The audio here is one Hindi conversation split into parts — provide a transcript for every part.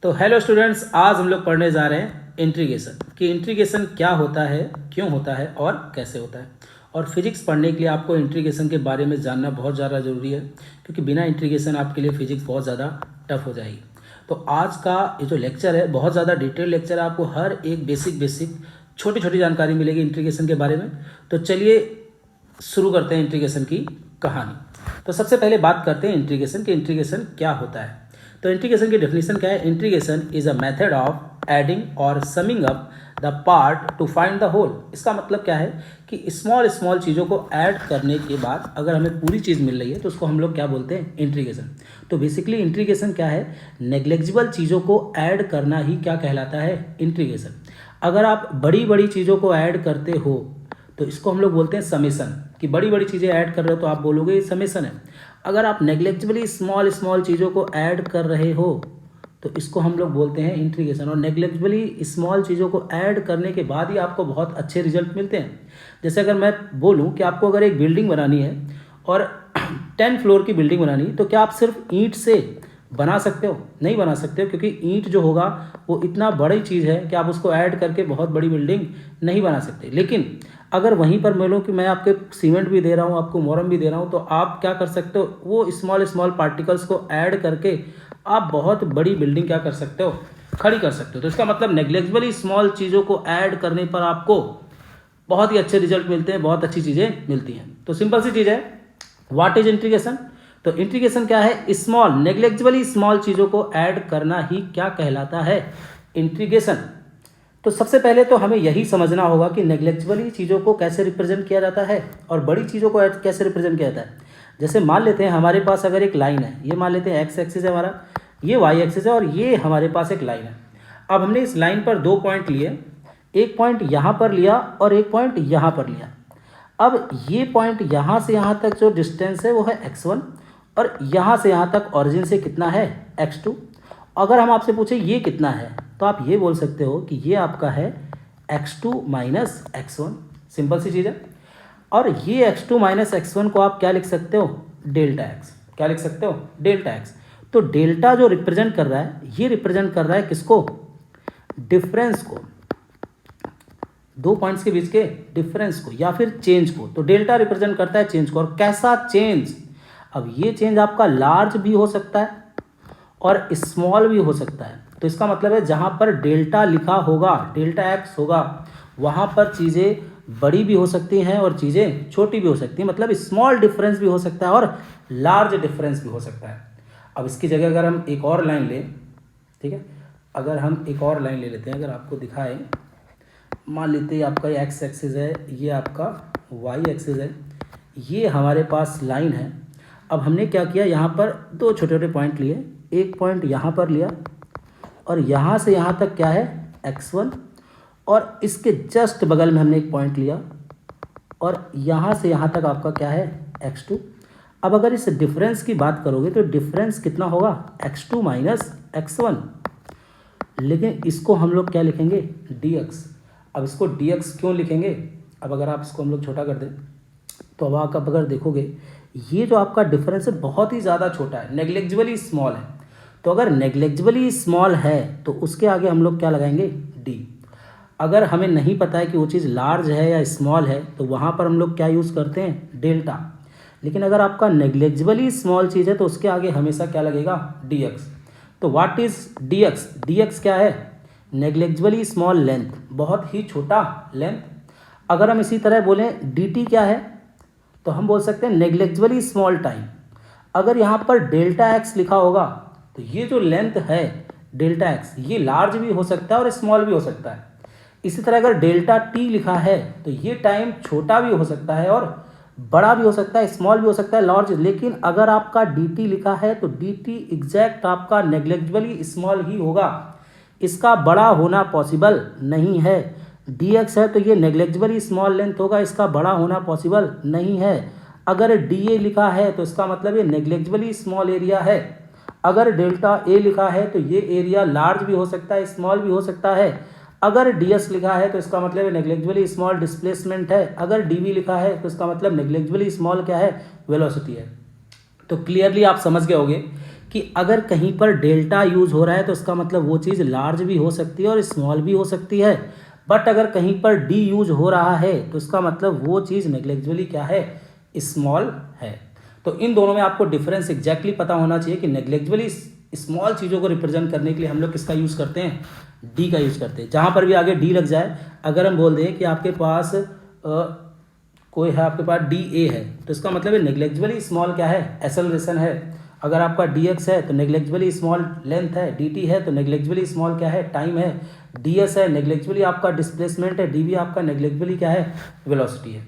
तो हेलो स्टूडेंट्स, आज हम लोग पढ़ने जा रहे हैं इंटीग्रेशन कि इंटीग्रेशन क्या होता है, क्यों होता है और कैसे होता है। और फिजिक्स पढ़ने के लिए आपको इंटीग्रेशन के बारे में जानना बहुत ज़्यादा ज़रूरी है, क्योंकि बिना इंटीग्रेशन आपके लिए फिजिक्स बहुत ज़्यादा टफ हो जाएगी। तो आज का ये जो लेक्चर है बहुत ज़्यादा डिटेल लेक्चर है, आपको हर एक बेसिक छोटी छोटी जानकारी मिलेगी इंटीग्रेशन के बारे में। तो चलिए शुरू करते हैं इंटीग्रेशन की कहानी। तो सबसे पहले बात करते हैं इंटीग्रेशन कि इंटीग्रेशन क्या होता है। तो इंटीग्रेशन की डेफिनेशन क्या है? Integration is a method of adding और summing up the part to find the whole. इसका मतलब क्या है कि स्मॉल चीज़ों को ऐड करने के बाद अगर हमें पूरी चीज़ मिल रही है तो उसको हम लोग क्या बोलते हैं? इंटीग्रेशन। तो बेसिकली इंटीग्रेशन क्या है? नेग्लेजिबल चीज़ों को ऐड करना ही क्या कहलाता है? इंटीग्रेशन। अगर आप बड़ी चीज़ों को ऐड करते हो तो इसको हम लोग बोलते हैं समेशन, कि बड़ी चीज़ें ऐड कर रहे हो तो आप बोलोगे ये समेशन है। अगर आप नेग्लेक्टिवली स्मॉल चीज़ों को ऐड कर रहे हो तो इसको हम लोग बोलते हैं इंटीग्रेशन। और नेग्लेक्टिवली स्मॉल चीज़ों को ऐड करने के बाद ही आपको बहुत अच्छे रिजल्ट मिलते हैं। जैसे अगर मैं बोलूं कि आपको अगर एक बिल्डिंग बनानी है और 10 फ्लोर की बिल्डिंग बनानी है, तो क्या आप सिर्फ ईंट से बना सकते हो? नहीं बना सकते हो, क्योंकि ईंट जो होगा वो इतना बड़ी चीज़ है कि आप उसको ऐड करके बहुत बड़ी बिल्डिंग नहीं बना सकते। लेकिन अगर वहीं पर मैं लूँ कि मैं आपके सीमेंट भी दे रहा हूँ, आपको मोरम भी दे रहा हूँ, तो आप क्या कर सकते हो? वो स्मॉल पार्टिकल्स को ऐड करके आप बहुत बड़ी बिल्डिंग क्या कर सकते हो? खड़ी कर सकते हो। तो इसका मतलब नेग्लेजिबली स्मॉल चीज़ों को ऐड करने पर आपको बहुत ही अच्छे रिजल्ट मिलते हैं, बहुत अच्छी चीज़ें मिलती हैं। तो सिंपल सी चीज़ है, व्हाट इज इंटीग्रेशन? तो इंटीग्रेशन क्या है? स्मॉल नेग्लेजिबली स्मॉल चीज़ों को ऐड करना ही क्या कहलाता है? इंटीग्रेशन। तो सबसे पहले तो हमें यही समझना होगा कि नेग्लेजिबली चीज़ों को कैसे रिप्रेजेंट किया जाता है और बड़ी चीज़ों को कैसे रिप्रेजेंट किया जाता है। जैसे मान लेते हैं हमारे पास अगर एक लाइन है, ये मान लेते हैं एक्स एक्सिस है हमारा, ये वाई एक्सिस है और ये हमारे पास एक लाइन है। अब हमने इस लाइन पर 2 पॉइंट लिए, एक पॉइंट यहाँ पर लिया और एक पॉइंट यहाँ पर लिया। अब ये पॉइंट यहाँ से यहाँ तक जो डिस्टेंस है वो है x1 और यहाँ से यहाँ तक ओरिजिन से कितना है? x2। अगर हम आपसे पूछे ये कितना है तो आप ये बोल सकते हो कि ये आपका है x2 माइनस x1। सिंपल सी चीज़ है। और ये x2 माइनस x1 को आप क्या लिख सकते हो? Delta x। क्या लिख सकते हो? Delta x। तो डेल्टा जो रिप्रेजेंट कर रहा है, ये रिप्रेजेंट कर रहा है किसको? डिफरेंस को, 2 पॉइंट्स के बीच के डिफरेंस को या फिर चेंज को। तो डेल्टा रिप्रेजेंट करता है चेंज को। और कैसा चेंज? अब ये चेंज आपका लार्ज भी हो सकता है और स्मॉल भी हो सकता है। तो इसका मतलब है जहाँ पर डेल्टा लिखा होगा, डेल्टा एक्स होगा, वहाँ पर चीज़ें बड़ी भी हो सकती हैं और चीज़ें छोटी भी हो सकती हैं। मतलब स्मॉल डिफरेंस भी हो सकता है और लार्ज डिफरेंस भी हो सकता है। अब इसकी जगह अगर हम एक और लाइन लें, ठीक है, अगर हम एक और लाइन ले लेते हैं, अगर आपको दिखाएं, मान लेते हैं आपका ये एक्स एक्सिस है, ये आपका वाई एक्सिस है, ये हमारे पास लाइन है। अब हमने क्या किया, यहाँ पर 2 छोटे पॉइंट लिए, एक पॉइंट यहाँ पर लिया और यहाँ से यहाँ तक क्या है? x1 और इसके जस्ट बगल में हमने एक पॉइंट लिया और यहाँ से यहाँ तक आपका क्या है? x2। अब अगर इस डिफरेंस की बात करोगे तो डिफरेंस कितना होगा? x2 minus x1। लेकिन इसको हम लोग क्या लिखेंगे? dx। अब इसको dx क्यों लिखेंगे? अब अगर आप इसको हम लोग छोटा कर दें तो अब आप अगर देखोगे ये जो आपका डिफरेंस है बहुत ही ज़्यादा छोटा है, नेग्लेजिबली स्मॉल है। तो अगर नेग्लेजिबली स्मॉल है तो उसके आगे हम लोग क्या लगाएंगे? डी। अगर हमें नहीं पता है कि वो चीज़ लार्ज है या स्मॉल है तो वहाँ पर हम लोग क्या यूज़ करते हैं? डेल्टा। लेकिन अगर आपका नेग्लेजिबली स्मॉल चीज़ है तो उसके आगे हमेशा क्या लगेगा? D x. तो what is d x? D x क्या है? नेग्लेजिबली स्मॉल लेंथ, बहुत ही छोटा लेंथ। अगर हम इसी तरह बोलें डी टी क्या है तो हम बोल सकते हैं नेग्लेजिबली स्मॉल टाइम। अगर यहाँ पर डेल्टा एक्स लिखा होगा तो ये जो लेंथ है डेल्टा एक्स, ये लार्ज भी हो सकता है और स्मॉल भी हो सकता है। इसी तरह अगर डेल्टा टी लिखा है तो ये टाइम छोटा भी हो सकता है और बड़ा भी हो सकता है, स्मॉल भी हो सकता है, लार्ज। लेकिन अगर आपका डी टी लिखा है तो डी टी एग्जैक्ट आपका नेग्लेजिबली स्मॉल ही होगा, इसका बड़ा होना पॉसिबल नहीं है। डी एक्स है तो ये नेग्लेजिबली स्मॉल लेंथ होगा, इसका बड़ा होना पॉसिबल नहीं है। अगर डी ए लिखा है तो इसका मतलब ये नेग्लेजिबली स्मॉल एरिया है। अगर डेल्टा ए लिखा है तो ये एरिया लार्ज भी हो सकता है, स्मॉल भी हो सकता है। अगर डी एस लिखा है तो इसका मतलब नेग्लेजिबली स्मॉल डिस्प्लेसमेंट है। अगर डी वी लिखा है तो इसका मतलब नेग्लेजिबली स्मॉल क्या है? वेलोसिटी है। तो क्लियरली आप समझ गए होंगे कि अगर कहीं पर डेल्टा यूज हो रहा है तो इसका मतलब वो चीज़ लार्ज भी हो सकती है और स्मॉल भी हो सकती है, बट अगर कहीं पर डी यूज हो रहा है तो इसका मतलब वो चीज़ नेग्लिजिबली क्या है, स्मॉल है। तो इन दोनों में आपको डिफरेंस एग्जैक्टली पता होना चाहिए कि नेग्लिजिबली स्मॉल चीज़ों को रिप्रेजेंट करने के लिए हम लोग किसका यूज़ करते हैं, डी का यूज़ करते हैं। जहाँ पर भी आगे डी लग जाए, अगर हम बोल दें कि आपके पास कोई है, आपके पास डी ए है, तो इसका मतलब है नेग्लिजिबली स्मॉल क्या है, एक्सेलरेशन है। अगर आपका डी एक्स है तो नेग्लिजिबली स्मॉल लेंथ है, डी टी है तो नेग्लिजिबली स्मॉल क्या है, टाइम है, डी एस है नेग्लिजिबली आपका डिस्प्लेसमेंट है, डी वी आपका नेग्लिजिबली क्या है, वेलोसिटी है।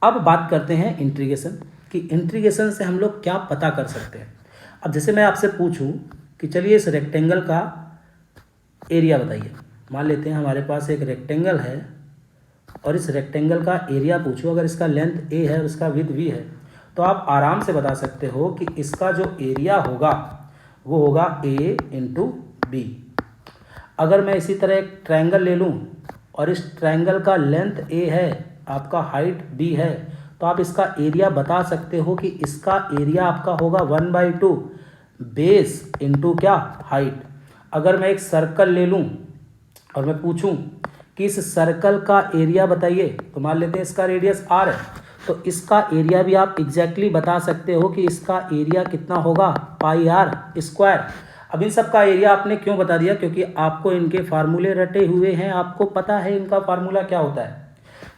अब बात करते हैं इंटीग्रेशन कि इंटीग्रेशन से हम लोग क्या पता कर सकते हैं। अब जैसे मैं आपसे पूछूं कि चलिए इस रेक्टेंगल का एरिया बताइए। मान लेते हैं हमारे पास एक रेक्टेंगल है और इस रेक्टेंगल का एरिया पूछो, अगर इसका लेंथ ए है और इसका विड्थ वी है, तो आप आराम से बता सकते हो कि इसका जो एरिया होगा वो होगा ए इंटू बी। अगर मैं इसी तरह एक ट्रायंगल ले लूँ और इस ट्रायंगल का लेंथ ए है, आपका हाइट बी है, तो आप इसका एरिया बता सकते हो कि इसका एरिया आपका होगा 1/2 बेस इंटू क्या, हाइट। अगर मैं एक सर्कल ले लूँ और मैं पूछूं कि इस सर्कल का एरिया बताइए, तो मान लेते हैं इसका रेडियस r है, तो इसका एरिया भी आप एग्जैक्टली बता सकते हो कि इसका एरिया कितना होगा, पाई आर स्क्वायर। अब इन सब का एरिया आपने क्यों बता दिया, क्योंकि आपको इनके फार्मूले रटे हुए हैं, आपको पता है इनका फार्मूला क्या होता है।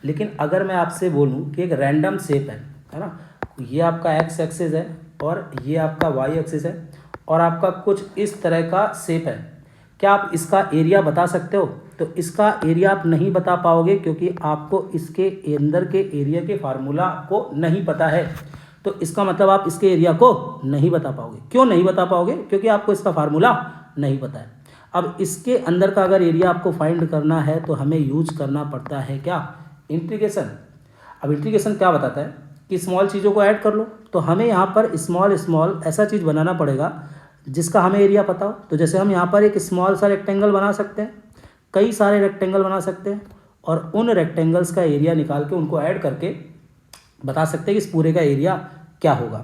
लेकिन अगर मैं आपसे बोलूं कि एक रैंडम शेप है ना, ये आपका एक्स एक्सिस है और ये आपका वाई एक्सिस है और आपका कुछ इस तरह का शेप है, क्या आप इसका एरिया बता सकते हो? तो इसका एरिया आप नहीं बता पाओगे क्योंकि आपको इसके अंदर के एरिया के फार्मूला को नहीं पता है। तो इसका मतलब आप इसके एरिया को नहीं बता पाओगे। क्यों नहीं बता पाओगे? क्योंकि आपको इसका फार्मूला नहीं पता है। अब इसके अंदर का अगर एरिया आपको फाइंड करना है तो हमें यूज करना पड़ता है क्या, इंटीग्रेशन। अब इंटीग्रेशन क्या बताता है कि स्मॉल चीज़ों को ऐड कर लो, तो हमें यहाँ पर स्मॉल स्मॉल ऐसा चीज़ बनाना पड़ेगा जिसका हमें एरिया पता हो। तो जैसे हम यहाँ पर एक स्मॉल सा रेक्टेंगल बना सकते हैं, कई सारे रेक्टेंगल बना सकते हैं और उन रेक्टेंगल्स का एरिया निकाल के उनको ऐड करके बता सकते हैं कि इस पूरे का एरिया क्या होगा।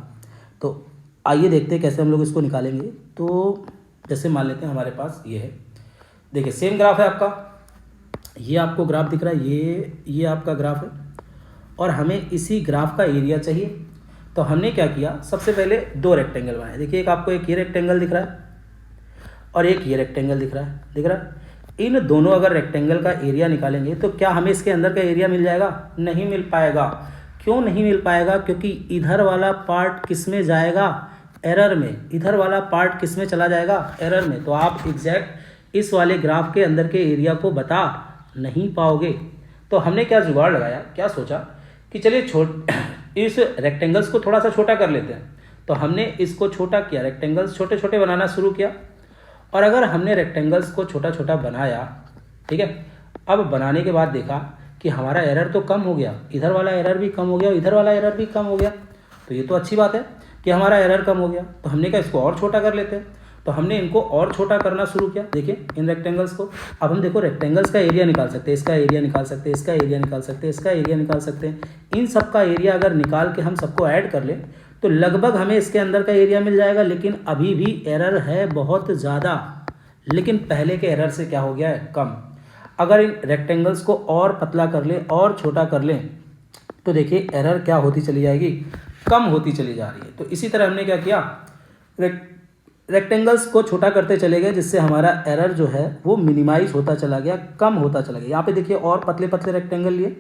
तो आइए देखते हैं कैसे हम लोग इसको निकालेंगे। तो जैसे मान लेते हैं हमारे पास ये है, देखिए सेम ग्राफ है आपका, ये आपको ग्राफ दिख रहा है, ये आपका ग्राफ है और हमें इसी ग्राफ का एरिया चाहिए। तो हमने क्या किया, सबसे पहले दो रेक्टेंगल बनाए। देखिए एक आपको एक ये रेक्टेंगल दिख रहा है और एक ये रेक्टेंगल दिख रहा है। इन दोनों अगर रेक्टेंगल का एरिया निकालेंगे तो क्या हमें इसके अंदर का एरिया मिल जाएगा? नहीं मिल पाएगा। क्यों नहीं मिल पाएगा? क्योंकि इधर वाला पार्ट किस में जाएगा, एरर में। इधर वाला पार्ट किस में चला जाएगा, एरर में। तो आप एग्जैक्ट इस वाले ग्राफ के अंदर के एरिया को बता नहीं पाओगे। तो हमने क्या जुगाड़ लगाया, क्या सोचा कि चलिए इस रेक्टेंगल्स को थोड़ा सा छोटा कर लेते हैं। तो हमने इसको छोटा किया, रेक्टेंगल्स छोटे छोटे बनाना शुरू किया। और अगर हमने रेक्टेंगल्स को छोटा छोटा बनाया, ठीक है, अब बनाने के बाद देखा कि हमारा एरर तो कम हो गया, इधर वाला एरर भी कम हो गया, इधर वाला एरर भी कम हो गया। तो ये तो अच्छी बात है कि हमारा एरर कम हो गया। तो हमने कहा इसको और छोटा कर लेते हैं। तो हमने इनको और छोटा करना शुरू किया। देखिए इन रेक्टेंगल्स को, अब हम देखो रेक्टेंगल्स का एरिया निकाल सकते हैं, इसका एरिया निकाल सकते हैं, इसका एरिया निकाल सकते हैं, इसका एरिया निकाल सकते हैं। इन सब का एरिया अगर निकाल के हम सबको ऐड कर लें तो लगभग हमें इसके अंदर का एरिया मिल जाएगा। लेकिन अभी भी एरर है बहुत ज़्यादा, लेकिन पहले के एरर से क्या हो गया है, कम। अगर इन रेक्टेंगल्स को और पतला कर लें और छोटा कर लें तो देखिए एरर क्या होती चली जाएगी, कम होती चली जा रही है। तो इसी तरह हमने क्या किया, रेक्टेंगल्स को छोटा करते चले गए, जिससे हमारा एरर जो है वो मिनिमाइज होता चला गया, कम होता चला गया। यहाँ पे देखिए और पतले पतले रेक्टेंगल लिए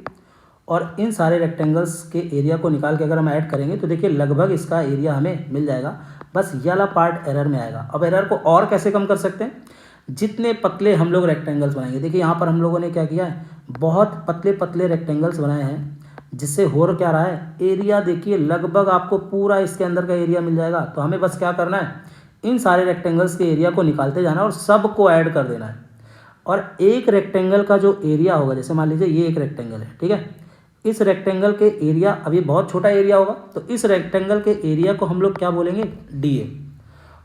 और इन सारे रेक्टेंगल्स के एरिया को निकाल के अगर हम ऐड करेंगे तो देखिए लगभग इसका एरिया हमें मिल जाएगा। बस ये वाला पार्ट एरर में आएगा। अब एरर को और कैसे कम कर सकते हैं, जितने पतले हम लोग रेक्टेंगल्स बनाएंगे। देखिए यहाँ पर हम लोगों ने क्या किया है, बहुत पतले पतले रेक्टेंगल्स बनाए हैं, जिससे हो क्या रहा है, एरिया देखिए लगभग आपको पूरा इसके अंदर का एरिया मिल जाएगा। तो हमें बस क्या करना है, इन सारे रेक्टेंगल्स के एरिया को निकालते जाना और सब को ऐड कर देना है। और एक रेक्टेंगल का जो एरिया होगा, जैसे मान लीजिए ये एक रेक्टेंगल है, ठीक है, इस रेक्टेंगल के एरिया, अभी बहुत छोटा एरिया होगा, तो इस रेक्टेंगल के एरिया को हम लोग क्या बोलेंगे, DA।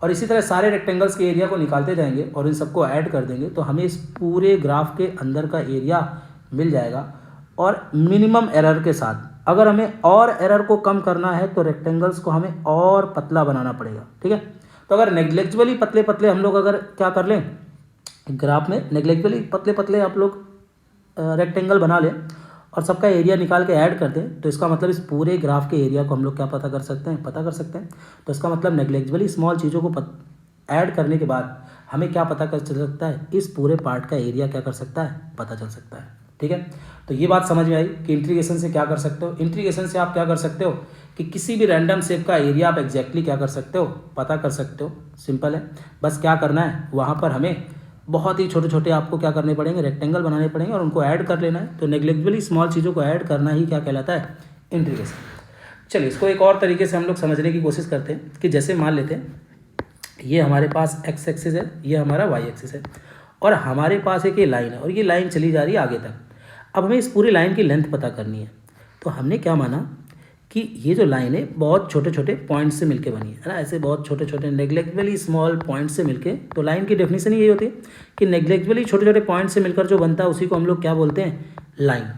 और इसी तरह सारे रेक्टेंगल्स के एरिया को निकालते जाएंगे और इन सबको ऐड कर देंगे तो हमें इस पूरे ग्राफ के अंदर का एरिया मिल जाएगा। और मिनिमम एरर के साथ, अगर हमें और एरर को कम करना है तो रेक्टेंगल्स को हमें और पतला बनाना पड़ेगा, ठीक है। तो तो अगर नेग्लेक्जिबली पतले पतले हम लोग अगर क्या कर लें, ग्राफ में नेग्लेक्जिबली पतले पतले आप लोग रेक्टेंगल बना लें और सबका एरिया निकाल के ऐड कर दें, तो इसका मतलब इस पूरे ग्राफ के एरिया को हम लोग क्या पता कर सकते हैं। तो इसका मतलब नेग्लेक्जिबली स्मॉल चीज़ों को ऐड करने के बाद हमें क्या पता कर चल सकता है, इस पूरे पार्ट का एरिया क्या कर सकता है, पता चल सकता है। ठीक है, तो ये बात समझ में आई कि इंटीग्रेशन से क्या कर सकते हो। इंटीग्रेशन से आप क्या कर सकते हो कि किसी भी रैंडम शेप का एरिया आप एग्जैक्टली क्या कर सकते हो, पता कर सकते हो। सिंपल है, बस क्या करना है, वहाँ पर हमें बहुत ही छोटे छोटे आपको क्या करने पड़ेंगे, रेक्टेंगल बनाने पड़ेंगे और उनको ऐड कर लेना है। तो नेग्लेक्जिबली स्मॉल चीज़ों को ऐड करना ही क्या कहलाता है, इंटीग्रेशन। चलिए इसको एक और तरीके से हम लोग समझने की कोशिश करते हैं कि जैसे मान लेते हैं ये हमारे पास एक्स एक्सिस है, ये हमारा वाई एक्सिस है और हमारे पास एक ये लाइन है और ये लाइन चली जा रही है आगे तक। अब हमें इस पूरी लाइन की लेंथ पता करनी है। तो हमने क्या माना कि ये जो लाइन है बहुत छोटे छोटे पॉइंट से मिलके बनी है ना, ऐसे बहुत छोटे छोटे नेग्लेक्जिबली स्मॉल पॉइंट से मिलके। तो लाइन की डेफिनेशन यही होती है कि नेग्लेक्जिबली छोटे छोटे पॉइंट से मिलकर जो बनता है उसी को हम लोग क्या बोलते हैं, लाइन।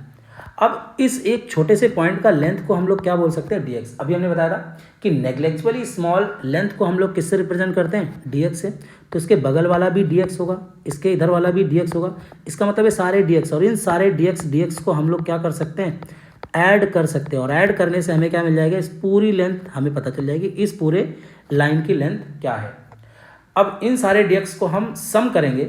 अब इस एक छोटे से पॉइंट का लेंथ को हम लोग क्या बोल सकते हैं, डीएक्स। अभी हमने बताया था कि नेग्लेक्जिबली स्मॉल लेंथ को हम लोग किससे रिप्रेजेंट करते हैं, डीएक्स से। तो इसके बगल वाला भी डीएक्स होगा, इसके इधर वाला भी डीएक्स होगा। इसका मतलब है सारे डीएक्स, और इन सारे डीएक्स को हम लोग क्या कर सकते हैं, ऐड कर सकते हैं। और ऐड करने से हमें क्या मिल जाएगा, इस पूरी लेंथ हमें पता चल जाएगी, इस पूरे लाइन की लेंथ क्या है। अब इन सारे डीएक्स को हम सम करेंगे,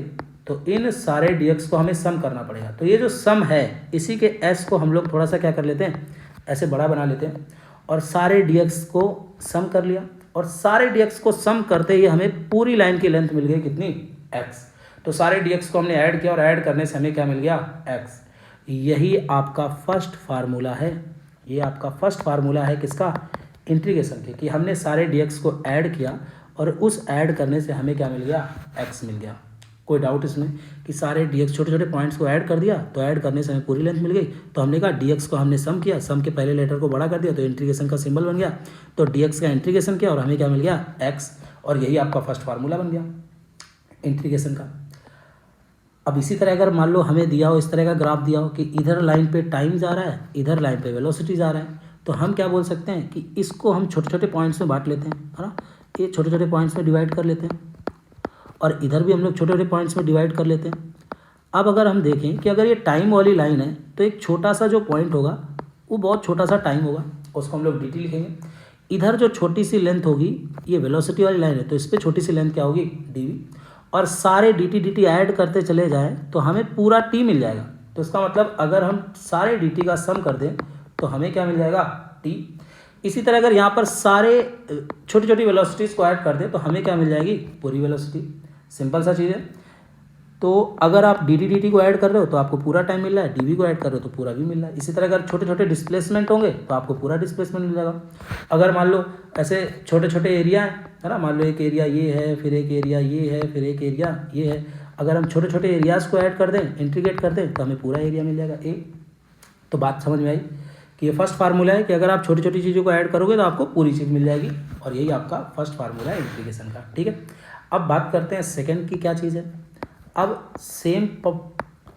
तो इन सारे डीएक्स को हमें सम करना पड़ेगा। तो ये जो सम है इसी के एस को हम लोग थोड़ा सा क्या कर लेते हैं, ऐसे बड़ा बना लेते हैं और सारे डीएक्स को सम कर लिया। और सारे डीएक्स को सम करते ही हमें पूरी लाइन की लेंथ मिल गई कितनी, एक्स। तो सारे डीएक्स को हमने ऐड किया और ऐड करने से हमें क्या मिल गया, एक्स। यही आपका फर्स्ट फार्मूला है, ये आपका फर्स्ट फार्मूला है किसका, इंटीग्रेशन के, कि हमने सारे डीएक्स को ऐड किया और उस ऐड करने से हमें क्या मिल गया, एक्स मिल गया। कोई डाउट इसमें कि सारे डीएक्स छोटे छोटे पॉइंट्स को ऐड कर दिया, तो ऐड करने से हमें पूरी लेंथ मिल गई। तो हमने कहा डीएक्स को हमने सम किया, सम के पहले लेटर को बड़ा कर दिया तो इंटीग्रेशन का सिंबल बन गया। तो डीएक्स का इंटीग्रेशन किया और हमें क्या मिल गया, एक्स। और यही आपका फर्स्ट फार्मूला बन गया इंटीग्रेशन का। अब इसी तरह अगर मान लो हमें दिया हो, इस तरह का ग्राफ दिया हो कि इधर लाइन पे टाइम जा रहा है, इधर लाइन पे वेलोसिटी जा रहा है, तो हम क्या बोल सकते हैं कि इसको हम छोटे छोटे पॉइंट्स में बांट लेते हैं, है ना। ये छोटे छोटे पॉइंट्स में डिवाइड कर लेते हैं और इधर भी हम लोग छोटे छोटे पॉइंट्स में डिवाइड कर लेते हैं। अब अगर हम देखें कि अगर ये टाइम वाली लाइन है तो एक छोटा सा जो पॉइंट होगा वो बहुत छोटा सा टाइम होगा, उसको हम लोग dt लिखेंगे। इधर जो छोटी सी लेंथ होगी ये वेलोसिटी वाली लाइन है, तो इस पर छोटी सी लेंथ क्या होगी, dv। और सारे dt ऐड करते चले जाएँ तो हमें पूरा t मिल जाएगा। तो इसका मतलब अगर हम सारे dt का सम कर दें तो हमें क्या मिल जाएगा, t। इसी तरह अगर यहाँ पर सारे छोटी छोटी वेलोसिटीज़ को ऐड कर दें तो हमें क्या मिल जाएगी, पूरी वेलोसिटी। सिंपल सा चीज़ है। तो अगर आप dt को ऐड कर रहे हो तो आपको पूरा टाइम मिल रहा है, dv को ऐड कर रहे हो तो पूरा भी मिल रहा है। इसी तरह अगर छोटे छोटे डिस्प्लेसमेंट होंगे तो आपको पूरा डिस्प्लेसमेंट मिल जाएगा। अगर मान लो ऐसे छोटे छोटे एरिया है ना, मान लो एक एरिया ये है, फिर एक एरिया ये है, फिर एक एरिया ये है, अगर हम छोटे छोटे एरियाज़ को ऐड कर दें, इंटीग्रेट कर दें, तो हमें पूरा एरिया मिल जाएगा ए। तो बात समझ में आई कि ये फर्स्ट फार्मूला है कि अगर आप छोटी छोटी चीज़ों को ऐड करोगे तो आपको पूरी चीज़ मिल जाएगी, और यही आपका फर्स्ट फार्मूला है इंटीग्रेशन का। ठीक है, अब बात करते हैं सेकंड की, क्या चीज़ है। अब सेम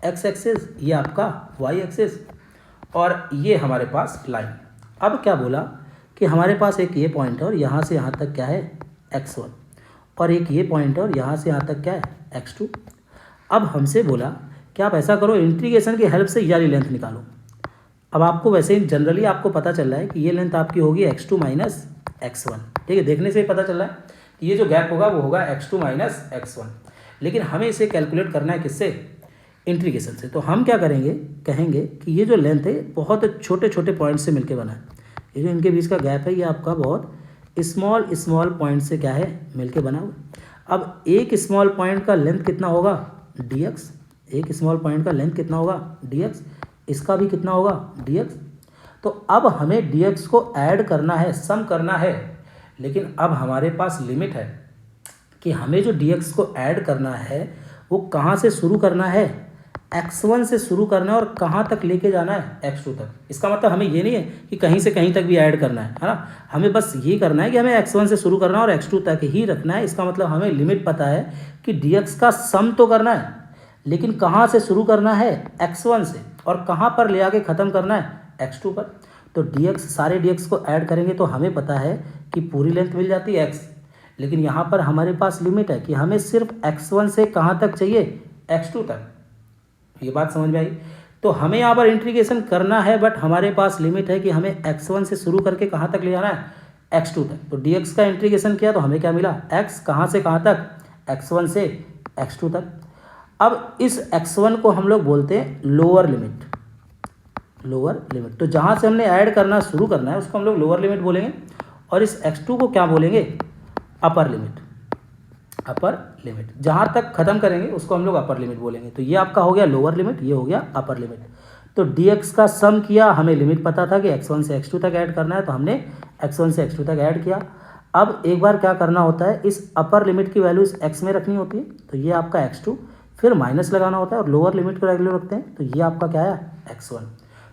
एक्स एक्सिस, ये आपका वाई एक्सिस, और ये हमारे पास लाइन। अब क्या बोला कि हमारे पास एक ये पॉइंट है और यहाँ से यहाँ तक क्या है, x1, और एक ये पॉइंट है और यहाँ से यहाँ तक क्या है, x2। अब हमसे बोला कि आप ऐसा करो, इंटीग्रेशन की हेल्प से ये वाली लेंथ निकालो। अब आपको वैसे ही जनरली आपको पता चल रहा है कि ये लेंथ आपकी होगी x2 माइनस x1। ठीक है, देखने से ही पता चल रहा है कि ये जो गैप होगा वो होगा x2 माइनस x1। लेकिन हमें इसे कैलकुलेट करना है किससे, इंटीग्रेशन से। तो हम क्या करेंगे, कहेंगे कि ये जो लेंथ है बहुत छोटे छोटे पॉइंट से मिलके बना है। ये जो इनके बीच का गैप है ये आपका बहुत स्मॉल स्मॉल पॉइंट से क्या है, मिलके बना हुआ। अब एक स्मॉल पॉइंट का लेंथ कितना होगा, dx। एक स्मॉल पॉइंट का लेंथ कितना होगा, dx। इसका भी कितना होगा, dx। तो अब हमें dx को ऐड करना है, सम करना है, लेकिन अब हमारे पास लिमिट है कि हमें जो dx को ऐड करना है वो कहाँ से शुरू करना है, x1 से शुरू करना है और कहाँ तक लेके जाना है, x2 तक। इसका मतलब हमें ये नहीं है कि कहीं से कहीं तक भी ऐड करना है ना, हमें बस ये करना है कि हमें x1 से शुरू करना है और x2 तक ही रखना है। इसका मतलब हमें लिमिट पता है कि dx का सम तो करना है, लेकिन कहाँ से शुरू करना है, x1 से, और कहाँ पर ले आके ख़त्म करना है, x2 पर। तो dx, सारे dx को ऐड करेंगे तो हमें पता है कि पूरी लेंथ मिल जाती है x, लेकिन यहाँ पर हमारे पास लिमिट है कि हमें सिर्फ x1 से कहाँ तक चाहिए, x2 तक। ये बात समझ में आई। तो हमें यहाँ पर इंटीग्रेशन करना है, बट हमारे पास लिमिट है कि हमें x1 से शुरू करके कहाँ तक ले जाना है, x2 तक। तो dx का इंटीग्रेशन किया तो हमें क्या मिला, x कहाँ से कहाँ तक, x1 से x2 तक। अब इस x1 को हम लोग बोलते हैं लोअर लिमिट, लोअर लिमिट। तो जहाँ से हमने ऐड करना शुरू करना है उसको हम लोग लोअर लिमिट बोलेंगे, और इस x2 को क्या बोलेंगे, अपर लिमिट, अपर लिमिट। जहाँ तक खत्म करेंगे उसको हम लोग अपर लिमिट बोलेंगे। तो ये आपका हो गया लोअर लिमिट, ये हो गया अपर लिमिट। तो dx का सम किया, हमें लिमिट पता था कि x1 से x2 तक ऐड करना है, तो हमने x1 से x2 तक ऐड किया। अब एक बार क्या करना होता है, इस अपर लिमिट की वैल्यू इस x में रखनी होती है, तो ये आपका x2, फिर माइनस लगाना होता है और लोअर लिमिट को वैल्यू रखते हैं, तो ये आपका क्या है, x1।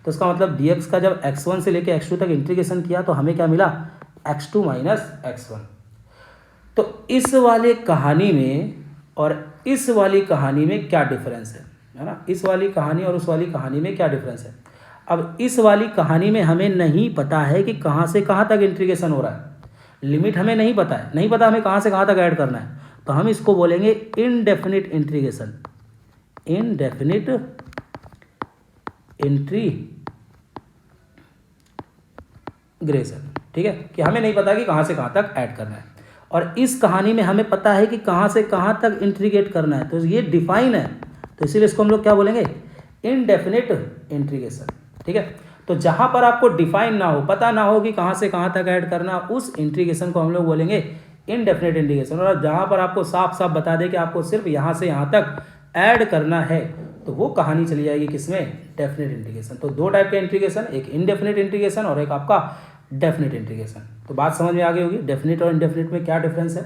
तो इसका मतलब dx का जब x1 से लेकर x2 तक इंटीग्रेशन किया तो हमें क्या मिला, x2 माइनस x1। तो इस वाली कहानी में और इस वाली कहानी में क्या डिफरेंस है ना, इस वाली कहानी और उस वाली कहानी में क्या डिफरेंस है। अब इस वाली कहानी में हमें नहीं पता है कि कहाँ से कहाँ तक इंटीग्रेशन हो रहा है, लिमिट हमें नहीं पता है, नहीं पता हमें कहाँ से कहाँ तक ऐड करना है, तो हम इसको बोलेंगे इनडेफिनिट इंटीग्रेशन, इनडेफिनिट इंटीग्रेशन। ठीक है, कि हमें नहीं पता कि कहाँ से कहाँ तक ऐड करना है, और इस कहानी में हमें पता है कि कहाँ से कहाँ तक इंटीग्रेट करना है, तो ये डिफाइन है, तो इसीलिए इसको हम लोग क्या बोलेंगे, इनडेफिनिट इंटीग्रेशन। ठीक है, तो जहाँ पर आपको डिफाइन ना हो, पता ना हो कि कहाँ से कहाँ तक ऐड करना, उस इंटीग्रेशन को हम लोग बोलेंगे इनडेफिनिट इंटीग्रेशन। और जहाँ पर आपको साफ साफ बता दे कि आपको सिर्फ यहाँ से यहाँ तक ऐड करना है, तो वो कहानी चली जाएगी किसमें, डेफिनेट इंटीग्रेशन। तो दो टाइप के इंटीग्रेशन, एक इनडेफिनिट इंटीग्रेशन और एक आपका डेफिनेट इंटीग्रेशन। तो बात समझ में आ गई होगी डेफिनेट और इनडेफिनिट में क्या डिफरेंस है।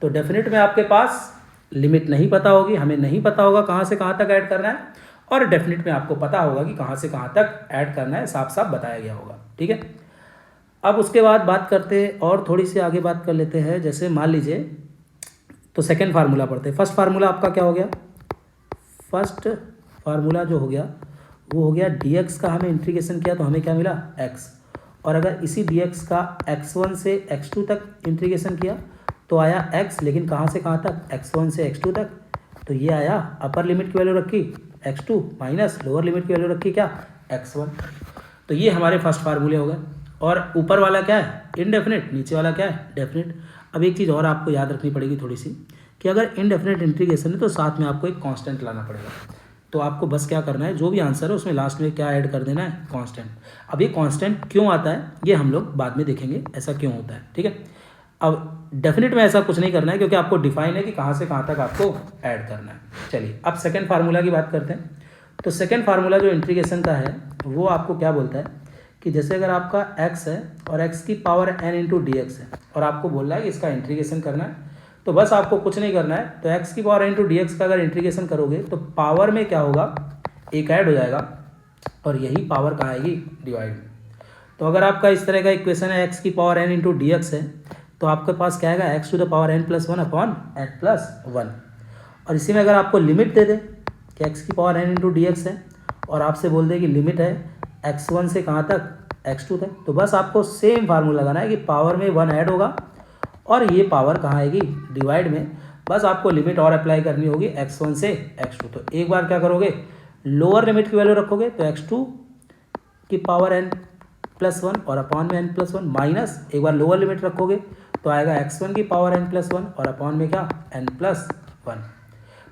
तो डेफिनेट में आपके पास लिमिट नहीं पता होगी, हमें नहीं पता होगा कहाँ से कहाँ तक ऐड करना है, और डेफिनेट में आपको पता होगा कि कहाँ से कहाँ तक ऐड करना है, साफ साफ बताया गया होगा। ठीक है, अब उसके बाद बात करते हैं और थोड़ी सी आगे बात कर लेते हैं। जैसे मान लीजिए, तो सेकेंड फार्मूला पढ़ते हैं। फर्स्ट फार्मूला आपका क्या हो गया, फर्स्ट फार्मूला जो हो गया वो हो गया dx का हमें इंटीग्रेशन किया तो हमें क्या मिला, x। और अगर इसी dx का x1 से x2 तक इंटीग्रेशन किया तो आया x, लेकिन कहाँ से कहाँ तक, x1 से x2 तक। तो ये आया अपर लिमिट की वैल्यू रखी x2 माइनस लोअर लिमिट की वैल्यू रखी क्या, x1। तो ये हमारे फर्स्ट फार्मूले हो गए। और ऊपर वाला क्या है, इनडेफिनिट, नीचे वाला क्या है, डेफिनिट। अब एक चीज़ और आपको याद रखनी पड़ेगी थोड़ी सी, कि अगर इनडेफिनिट इंटीग्रेशन है तो साथ में आपको एक कांस्टेंट लाना पड़ेगा। तो आपको बस क्या करना है, जो भी आंसर है उसमें लास्ट में क्या ऐड कर देना है, कांस्टेंट। अब ये कांस्टेंट क्यों आता है ये हम लोग बाद में देखेंगे, ऐसा क्यों होता है। ठीक है, अब डेफिनेट में ऐसा कुछ नहीं करना है, क्योंकि आपको डिफाइन है कि कहाँ से कहाँ तक आपको ऐड करना है। चलिए अब सेकेंड फार्मूला की बात करते हैं। तो सेकेंड फार्मूला जो इंटीग्रेशन का है वो आपको क्या बोलता है कि जैसे अगर आपका x है और x की power n into d x है, और आपको बोल रहा है कि इसका इंटीग्रेशन करना है, तो बस आपको कुछ नहीं करना है। तो x की power n into d x का अगर इंटीग्रेशन करोगे तो पावर में क्या होगा, एक ऐड हो जाएगा, और यही पावर कहाँ आएगी, डिवाइड में। तो अगर आपका इस तरह का इक्वेशन है x की power n into d x है, तो आपके पास क्या आएगा, x to the power n plus one upon n plus one. और इसी में अगर आपको लिमिट दे दे कि x की power n into d x है, और आपसे बोल दे कि लिमिट है x1 से कहाँ तक, x2 तक, तो बस आपको सेम फार्मूला लगाना है कि पावर में वन ऐड होगा और ये पावर कहाँ आएगी, डिवाइड में। बस आपको लिमिट और अप्लाई करनी होगी x1 से x2। तो एक बार क्या करोगे, लोअर लिमिट की वैल्यू रखोगे तो x2 की पावर n प्लस वन और अपॉन में n प्लस वन, माइनस एक बार लोअर लिमिट रखोगे तो आएगा x1 की पावर n प्लस वन और अपॉन में क्या, n प्लस वन।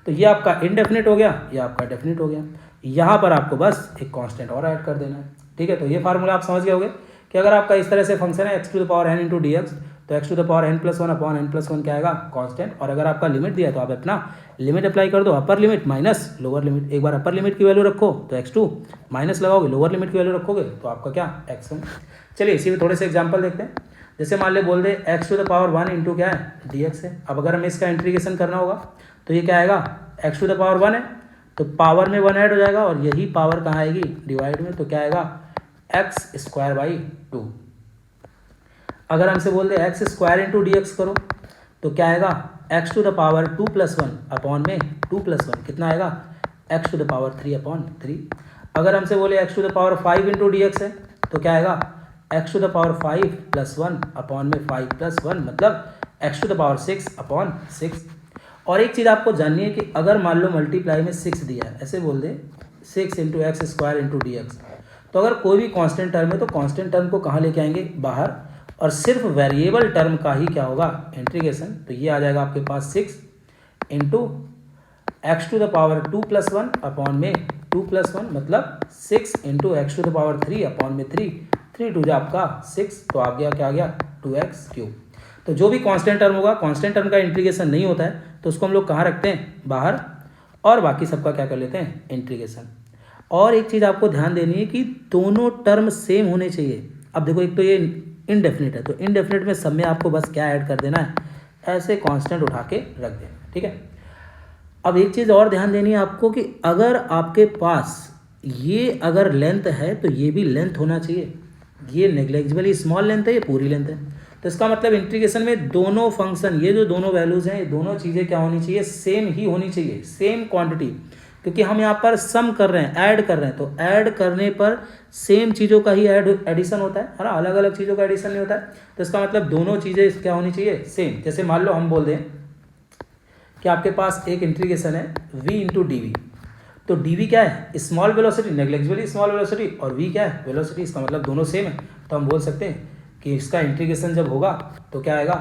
तो ये आपका इनडेफिनिट हो गया, ये आपका डेफिनिट हो गया। यहाँ पर आपको बस एक कांस्टेंट और ऐड कर देना है। ठीक है, तो ये फार्मूला आप समझ गए होंगे कि अगर आपका इस तरह से फंक्शन है x to the power n into d x, तो x to the power n plus one upon n plus one क्या आएगा, कांस्टेंट। और अगर आपका लिमिट दिया तो आप अपना लिमिट अप्लाई कर दो, upper limit minus lower limit. एक बार अपर लिमिट की वैल्यू रखो तो x2 माइनस लगाओगे, लोअर लिमिट की वैल्यू रखोगे तो आपका क्या, x1। चलिए इसी में थोड़े से एग्जाम्पल देखते हैं। जैसे मान ले बोल दे x to the power one into क्या है, डी एक्स है। अब अगर हमें इसका इंटीग्रेशन करना होगा तो ये क्या आएगा, x to the power one है तो पावर में वन ऐड हो जाएगा, और यही पावर कहाँ आएगी, डिवाइड में। तो क्या आएगा, x स्क्वायर बाई टू। अगर हमसे बोल दे x square into d x करो तो क्या आएगा, x to the power two plus one upon में टू प्लस वन कितना आएगा, x to the power three upon three. अगर हमसे बोले x to the power five into d x है तो क्या आएगा, x to the power five plus one upon में फाइव प्लस वन, मतलब x to the power 6 upon 6। और एक चीज़ आपको जाननी है कि अगर मान लो मल्टीप्लाई में 6 दिया है, ऐसे बोल दें 6 into x square into d x, तो अगर कोई भी कांस्टेंट टर्म है तो कांस्टेंट टर्म को कहाँ लेके आएंगे, बाहर, और सिर्फ वेरिएबल टर्म का ही क्या होगा, इंटीग्रेशन। तो ये आ जाएगा आपके पास 6 into x to the power 2+1 upon में 2+1, मतलब 6 into x to the power 3 upon में 3 टू जा आपका 6, तो आ गया क्या आ गया 2x³। तो जो भी कांस्टेंट टर्म होगा, कांस्टेंट टर्म का इंटीग्रेशन नहीं होता है तो उसको हम लोग कहाँ रखते हैं, बाहर, और बाकी सबका क्या कर लेते हैं, इंटीग्रेशन। और एक चीज़ आपको ध्यान देनी है कि दोनों टर्म सेम होने चाहिए। अब देखो एक तो ये इनडेफिनिट है, तो इनडेफिनिट में सब में आपको बस क्या ऐड कर देना है, ऐसे कांस्टेंट उठा के रख देना, ठीक है। अब एक चीज़ और ध्यान देनी है आपको कि अगर आपके पास ये अगर लेंथ है तो ये भी लेंथ होना चाहिए। ये नेग्लिजिबली स्मॉल लेंथ है, ये पूरी लेंथ है, तो इसका मतलब इंटीग्रेशन में दोनों फंक्शन, ये जो दोनों वैल्यूज़ हैं, ये दोनों चीज़ें क्या होनी चाहिए, सेम ही होनी चाहिए, सेम क्वांटिटी, क्योंकि हम यहाँ पर सम कर रहे हैं, ऐड कर रहे हैं, तो ऐड करने पर सेम चीज़ों का ही एडिशन होता है ना, अलग अलग चीज़ों का एडिशन नहीं होता है। तो इसका मतलब दोनों चीज़ें क्या होनी चाहिए, सेम। जैसे मान लो हम बोल दें कि आपके पास एक इंटीग्रेशन है v इंटू डी वी, तो डी वी क्या है, small velocity, negligibly small velocity, और v क्या है, वेलोसिटी, इसका मतलब दोनों सेम है। तो हम बोल सकते हैं कि इसका इंटीग्रेशन जब होगा तो क्या आएगा,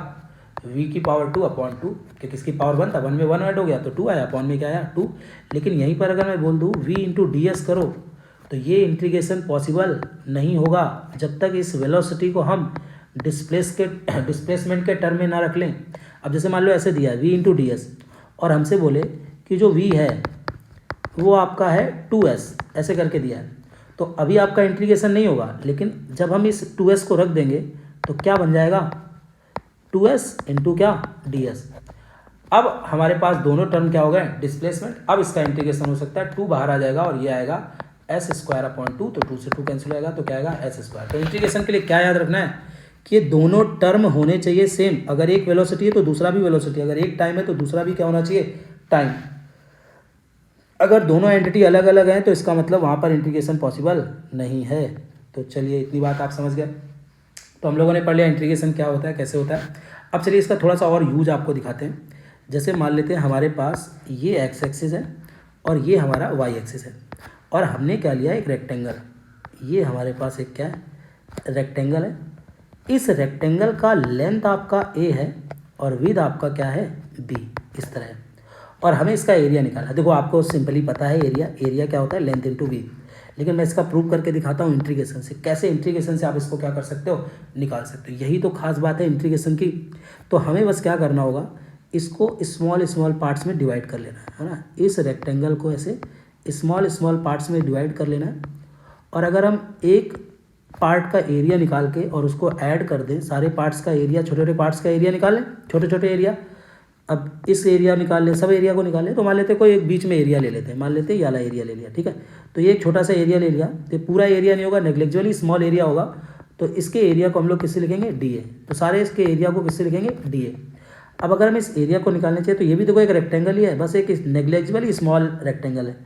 v की पावर 2 अपॉन 2, क्योंकि इसकी पावर 1 था, 1 में 1 ऐड हो गया तो 2 आया, अपॉन में क्या आया 2। लेकिन यहीं पर अगर मैं बोल दूँ v इंटू डी एस करो, तो ये इंटीग्रेशन पॉसिबल नहीं होगा जब तक इस वेलोसिटी को हम डिस्प्लेसमेंट के टर्म में ना रख लें। अब जैसे मान लो ऐसे दिया है v इंटू डी एस, और हमसे बोले कि जो v है वो आपका है 2s, ऐसे करके दिया है, तो अभी आपका इंटीग्रेशन नहीं होगा, लेकिन जब हम इस 2s को रख देंगे तो क्या बन जाएगा, 2s इंटू क्या, ds। अब हमारे पास दोनों टर्म क्या हो गए, डिस्प्लेसमेंट। अब इसका इंटीग्रेशन हो सकता है 2 बाहर आ जाएगा और ये आएगा s स्क्वायर अपॉन 2, तो 2 से 2 कैंसिल हो जाएगा, तो क्या आएगा s स्क्वायर। तो इंटीग्रेशन के लिए क्या याद रखना है कि ये दोनों टर्म होने चाहिए सेम। अगर एक वेलोसिटी है तो दूसरा भी वेलोसिटी, अगर एक टाइम है तो दूसरा भी क्या होना चाहिए, टाइम। अगर दोनों एंटिटी अलग अलग हैं तो इसका मतलब वहाँ पर इंटीग्रेशन पॉसिबल नहीं है। तो चलिए इतनी बात आप समझ गए। तो हम लोगों ने पढ़ लिया इंटीग्रेशन क्या होता है, कैसे होता है। अब चलिए इसका थोड़ा सा और यूज आपको दिखाते हैं। जैसे मान लेते हैं हमारे पास ये एक्स एक्सिस है और ये हमारा वाई एक्सिस है, और हमने क्या लिया, एक रेक्टेंगल। ये हमारे पास एक क्या है, रेक्टेंगल है। इस रेक्टेंगल का लेंथ आपका a है और विड्थ आपका क्या है, b, इस तरह है। और हमें इसका एरिया निकालना है। देखो आपको सिंपली पता है एरिया क्या होता है, लेंथ इंटू विड्थ, लेकिन मैं इसका प्रूव करके दिखाता हूँ इंटीग्रेशन से। कैसे इंटीग्रेशन से आप इसको क्या कर सकते हो, निकाल सकते हो। यही तो खास बात है इंटीग्रेशन की। तो हमें बस क्या करना होगा, इसको स्मॉल स्मॉल पार्ट्स में डिवाइड कर लेना है ना। इस रेक्टेंगल को ऐसे स्मॉल स्मॉल पार्ट्स में डिवाइड कर लेना है, और अगर हम एक पार्ट का एरिया निकाल के और उसको ऐड कर दें, सारे पार्ट्स का एरिया, छोटे छोटे पार्ट्स का एरिया निकाल लें, छोटे छोटे एरिया। अब इस एरिया निकाल लें, सब एरिया को निकाल लें, तो मान लेते हैं कोई एक बीच में एरिया ले लेते हैं, मान लेते हैं ये वाला एरिया ले लिया, ठीक है। तो ये एक छोटा सा एरिया ले लिया, तो पूरा एरिया नहीं होगा, नेग्लिजिबली स्मॉल एरिया होगा, तो इसके एरिया को हम लोग किससे लिखेंगे, डी ए। तो सारे इसके एरिया को किससे लिखेंगे, डी ए। अब अगर हम इस एरिया को निकालना चाहिए तो ये भी देखो एक रेक्टेंगल ही है, बस एक नेग्लिजिबली स्मॉल रेक्टेंगल है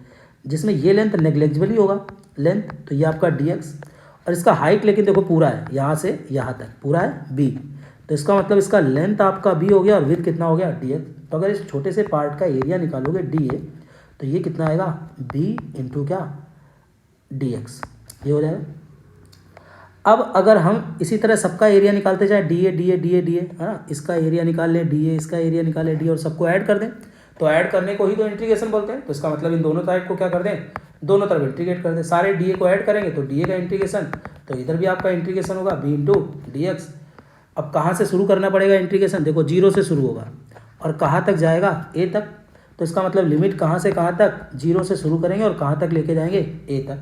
जिसमें ये लेंथ नेग्लिजिबली होगा लेंथ, तो ये आपका डी एक्स। और इसका हाइट लेकिन देखो पूरा है, यहाँ से यहाँ तक पूरा है b, तो इसका मतलब इसका लेंथ आपका b हो गया और विड्थ कितना हो गया dx। तो अगर इस छोटे से पार्ट का एरिया निकालोगे dA, तो ये कितना आएगा b इंटू क्या dx, ये हो जाएगा। अब अगर हम इसी तरह सबका एरिया निकालते जाए dA dA dA dA, है ना, इसका एरिया निकाल लें dA, इसका एरिया निकाल लें d, और सबको ऐड कर दें, तो ऐड करने को ही तो इंटीग्रेशन बोलते हैं। तो इसका मतलब इन दोनों साइड को क्या कर दें, दोनों तरफ इंटीग्रेट कर दें। सारे डी ए को ऐड करेंगे तो डी ए का इंटीग्रेशन, तो इधर भी आपका इंटीग्रेशन होगा b इंटू डी एक्स। अब कहाँ से शुरू करना पड़ेगा इंटीग्रेशन, देखो 0 से शुरू होगा और कहाँ तक जाएगा, a तक। तो इसका मतलब लिमिट कहाँ से कहाँ तक, 0 से शुरू करेंगे और कहाँ तक लेके जाएंगे, a तक।